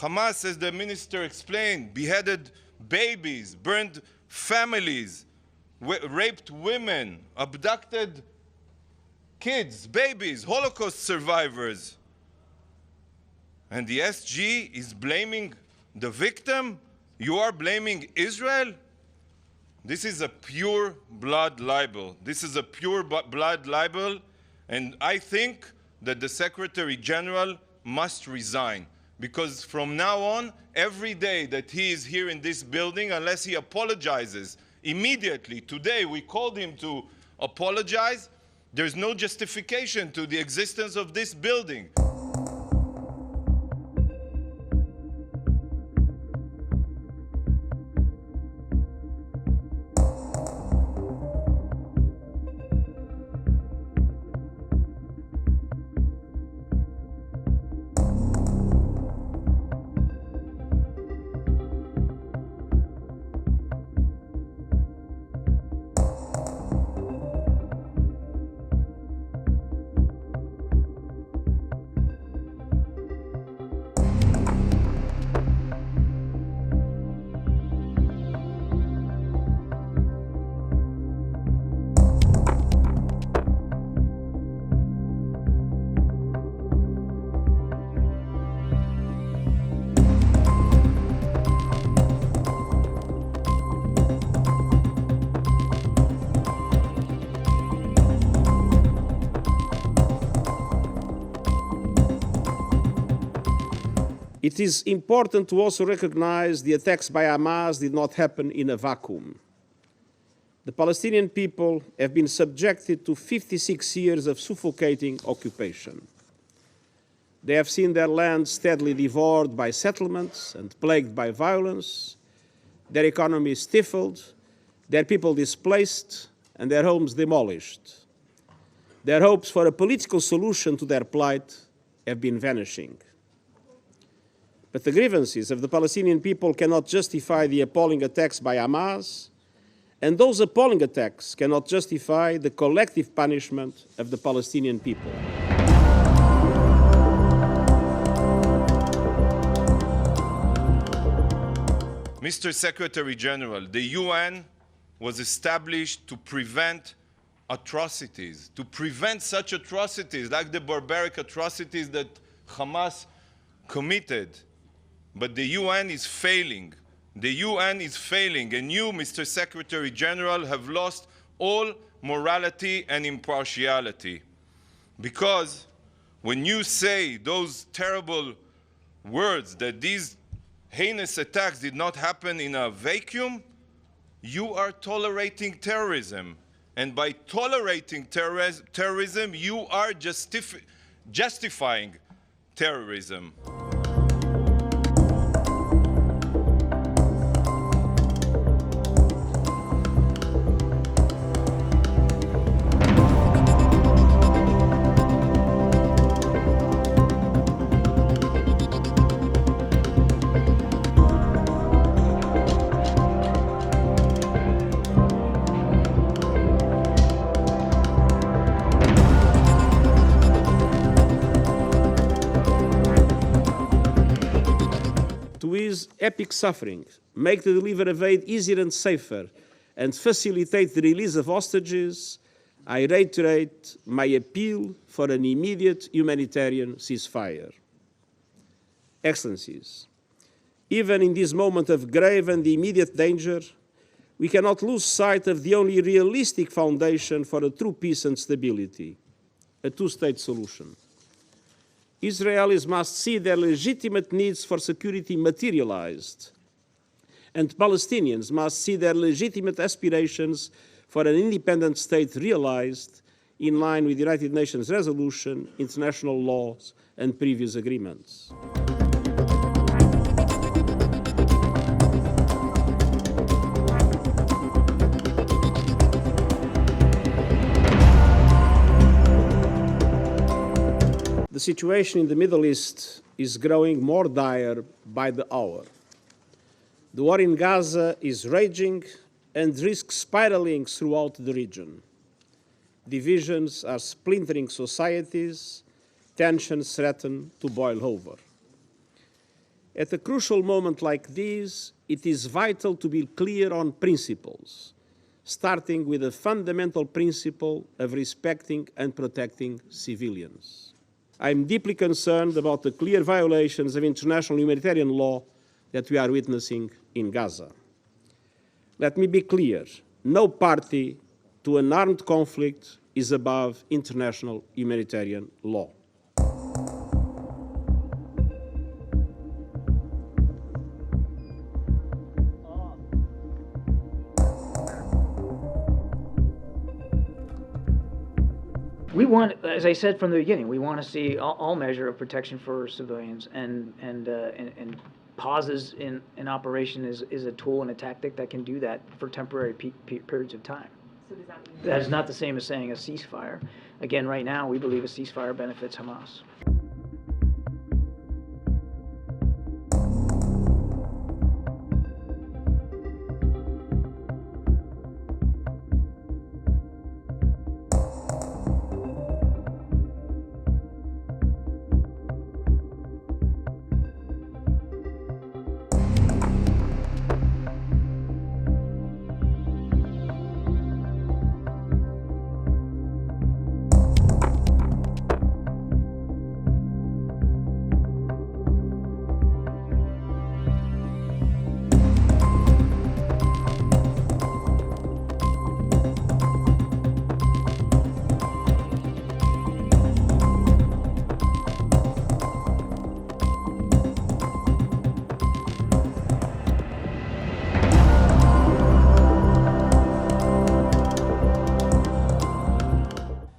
Hamas, as the minister explained, beheaded babies, burned families, raped women, abducted kids, babies, Holocaust survivors. And the SG is blaming the victim? You are blaming Israel? This is a pure blood libel. This is a pure blood libel, and I think that the Secretary-General must resign. Because from now on, every day that he is here in this building, unless he apologizes immediately, today we called him to apologize, there's no justification to the existence of this building. It is important to also recognize the attacks by Hamas did not happen in a vacuum. The Palestinian people have been subjected to 56 years of suffocating occupation. They have seen their land steadily devoured by settlements and plagued by violence, their economy stifled, their people displaced, and their homes demolished. Their hopes for a political solution to their plight have been vanishing. But the grievances of the Palestinian people cannot justify the appalling attacks by Hamas, and those appalling attacks cannot justify the collective punishment of the Palestinian people. Mr. Secretary-General, the UN was established to prevent atrocities, to prevent such atrocities like the barbaric atrocities that Hamas committed. But the UN is failing. The UN is failing, and you, Mr. Secretary-General, have lost all morality and impartiality. Because when you say those terrible words that these heinous attacks did not happen in a vacuum, you are tolerating terrorism. And by tolerating terrorism, you are justifying terrorism. To ease epic suffering, make the delivery of aid easier and safer, and facilitate the release of hostages, I reiterate my appeal for an immediate humanitarian ceasefire. Excellencies, even in this moment of grave and immediate danger, we cannot lose sight of the only realistic foundation for a true peace and stability, a two-state solution. Israelis must see their legitimate needs for security materialized, and Palestinians must see their legitimate aspirations for an independent state realized in line with the United Nations resolution, international laws, and previous agreements. The situation in the Middle East is growing more dire by the hour. The war in Gaza is raging and risks spiraling throughout the region. Divisions are splintering societies, tensions threaten to boil over. At a crucial moment like this, it is vital to be clear on principles, starting with the fundamental principle of respecting and protecting civilians. I am deeply concerned about the clear violations of international humanitarian law that we are witnessing in Gaza. Let me be clear, no party to an armed conflict is above international humanitarian law. We want, as I said from the beginning, we want to see all measure of protection for civilians, and pauses in operation is a tool and a tactic that can do that for temporary periods of time. So does that mean That is not the same as saying a ceasefire. Again, right now, we believe a ceasefire benefits Hamas.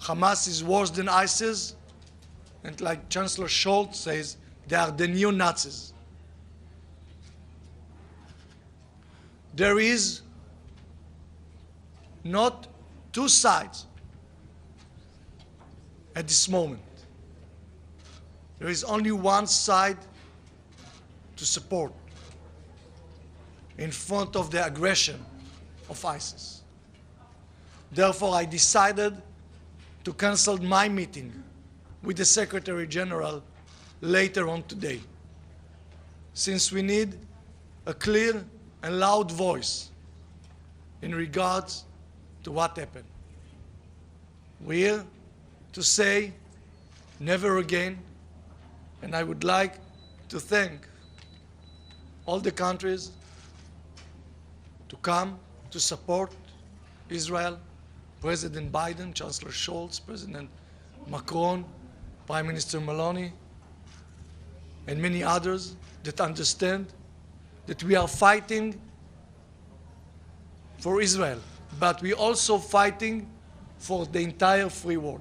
Hamas is worse than ISIS, and like Chancellor Scholz says, they are the new Nazis. There is not two sides at this moment. There is only one side to support in front of the aggression of ISIS. Therefore, I decided to cancel my meeting with the Secretary-General later on today, since we need a clear and loud voice in regards to what happened. We're here to say never again, and I would like to thank all the countries to come to support Israel, President Biden, Chancellor Scholz, President Macron, Prime Minister Meloni, and many others that understand that we are fighting for Israel, but we're also fighting for the entire free world.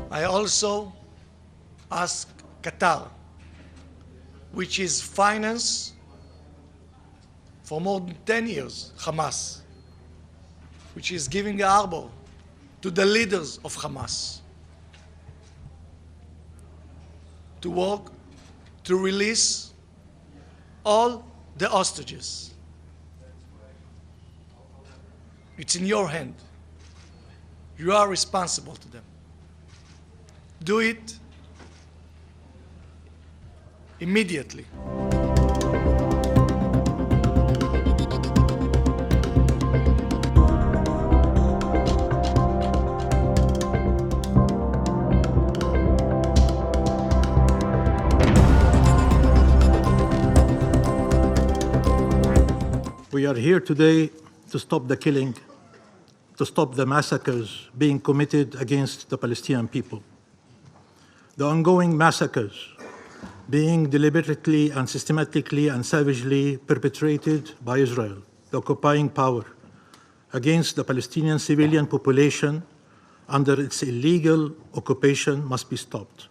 I also ask Qatar, which is financed for more than 10 years, Hamas, which is giving a harbor to the leaders of Hamas, to work to release all the hostages. It's in your hand. You are responsible to them. Do it immediately. We are here today to stop the killing, to stop the massacres being committed against the Palestinian people. The ongoing massacres being deliberately and systematically and savagely perpetrated by Israel, the occupying power, against the Palestinian civilian population under its illegal occupation must be stopped.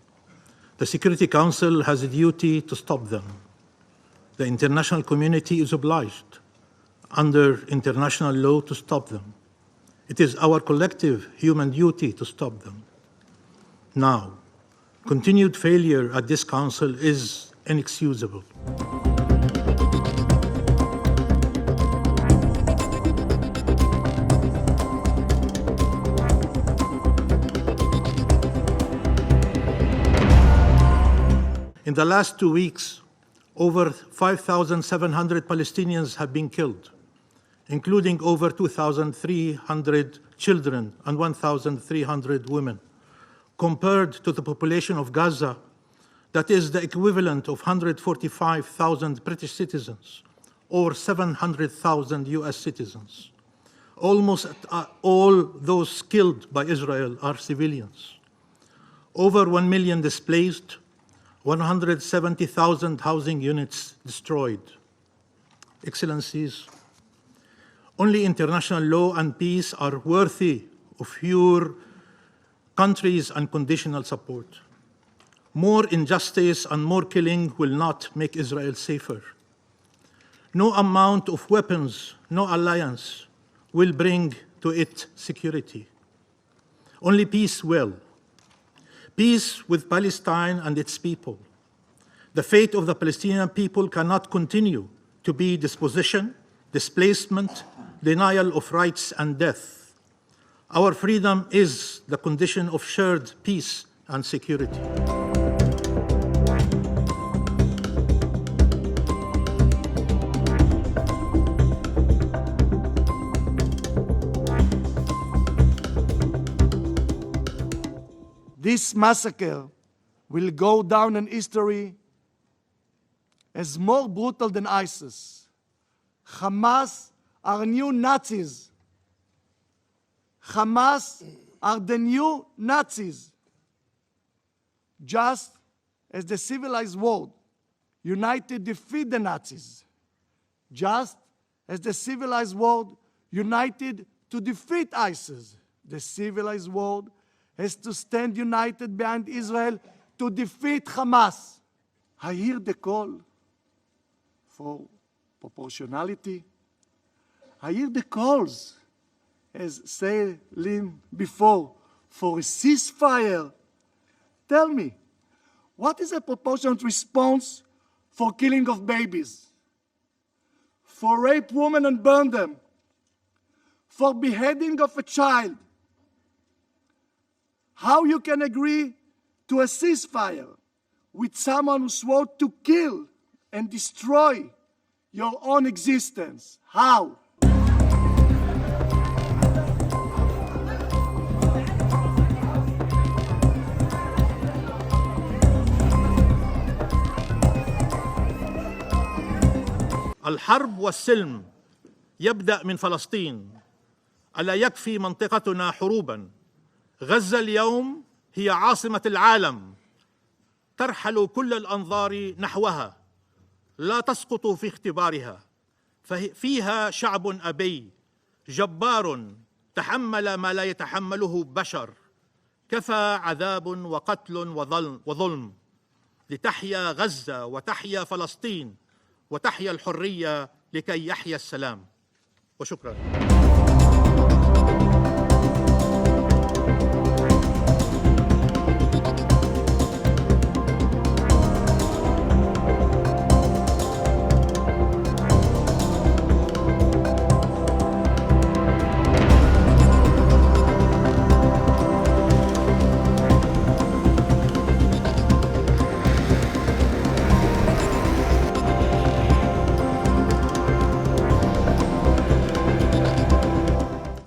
The Security Council has a duty to stop them. The international community is obliged under international law to stop them. It is our collective human duty to stop them. Now, continued failure at this Council is inexcusable. the last 2 weeks, over 5,700 Palestinians have been killed, including over 2,300 children and 1,300 women. Compared to the population of Gaza, that is the equivalent of 145,000 British citizens or 700,000 US citizens. Almost all those killed by Israel are civilians. Over 1 million displaced, 170,000 housing units destroyed. Excellencies, only international law and peace are worthy of your country's unconditional support. More injustice and more killing will not make Israel safer. No amount of weapons, no alliance will bring to it security. Only peace will. Peace with Palestine and its people. The fate of the Palestinian people cannot continue to be dispossession, displacement, denial of rights, and death. Our freedom is the condition of shared peace and security. This massacre will go down in history as more brutal than ISIS. Hamas are new Nazis. Hamas are the new Nazis. Just as the civilized world united defeat the Nazis, just as the civilized world united to defeat ISIS, the civilized world has to stand united behind Israel to defeat Hamas. I hear the call for proportionality. I hear the calls, as said Lynn before, for a ceasefire. Tell me, what is a proportionate response for killing of babies? For rape women and burn them? For beheading of a child? How you can agree to a ceasefire with someone who swore to kill and destroy your own existence? How? الحرب والسلم يبدأ من فلسطين. ألا يكفي منطقتنا حروباً؟ غزة اليوم هي عاصمة العالم، ترحل كل الأنظار نحوها، لا تسقط في اختبارها، فيها شعب أبي جبار تحمل ما لا يتحمله بشر، كفى عذاب وقتل وظلم، لتحيا غزة وتحيا فلسطين وتحيا الحرية لكي يحيا السلام. وشكرا.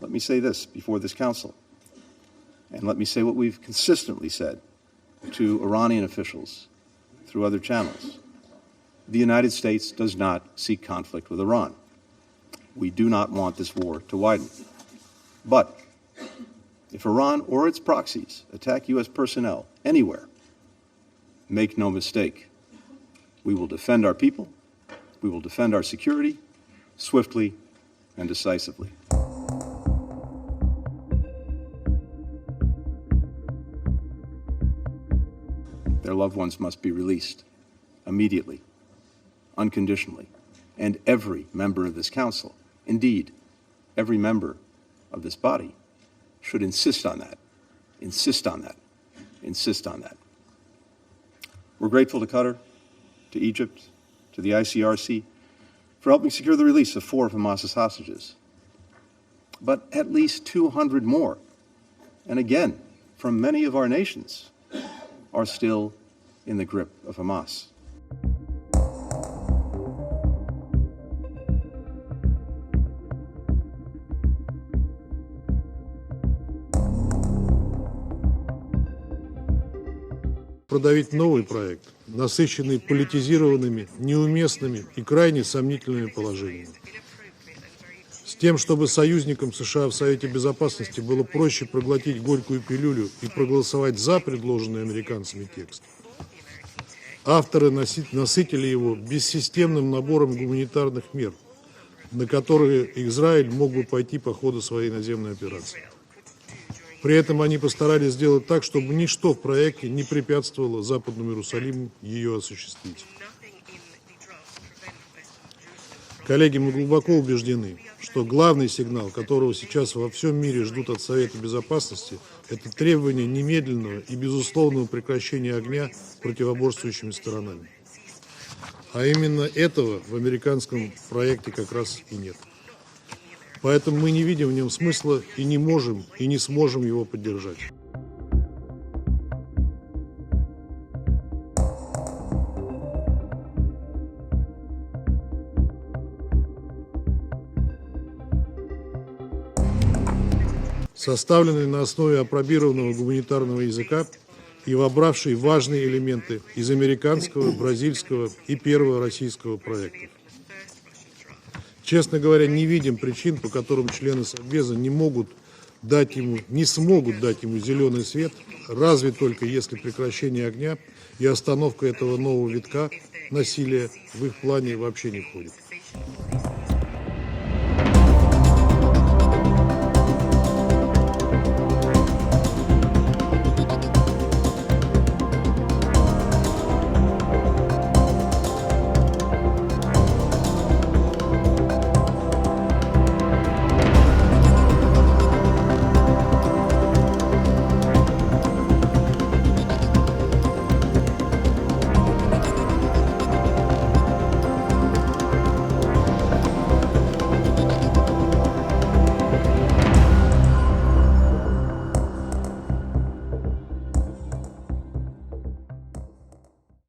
Let me say this before this council, and let me say what we've consistently said to Iranian officials through other channels. The United States does not seek conflict with Iran. We do not want this war to widen. But if Iran or its proxies attack U.S. personnel anywhere, make no mistake, we will defend our people, we will defend our security swiftly and decisively. Their loved ones must be released immediately, unconditionally, and every member of this council, indeed, every member of this body, should insist on that, insist on that, insist on that. We're grateful to Qatar, to Egypt, to the ICRC for helping secure the release of 4 of Hamas's hostages. But at least 200 more, and again, from many of our nations, are still in the grip of Hamas. Продавить новый проект, насыщенный политизированными, неуместными и крайне сомнительными положениями. С тем, чтобы союзникам США в Совете Безопасности было проще проглотить горькую пилюлю и проголосовать за предложенный американцами текст. Авторы насытили его бессистемным набором гуманитарных мер, на которые Израиль мог бы пойти по ходу своей наземной операции. При этом они постарались сделать так, чтобы ничто в проекте не препятствовало Западному Иерусалиму ее осуществить. Коллеги, мы глубоко убеждены, что главный сигнал, которого сейчас во всем мире ждут от Совета Безопасности, это требование немедленного и безусловного прекращения огня противоборствующими сторонами. А именно этого в американском проекте как раз и нет. Поэтому мы не видим в нем смысла и не можем, и не сможем его поддержать. Составленный на основе апробированного гуманитарного языка и вобравший важные элементы из американского, бразильского и первого российского проектов. Честно говоря, не видим причин, по которым члены Совбеза не смогут дать ему зеленый свет, разве только если прекращение огня и остановка этого нового витка насилия в их плане вообще не входит.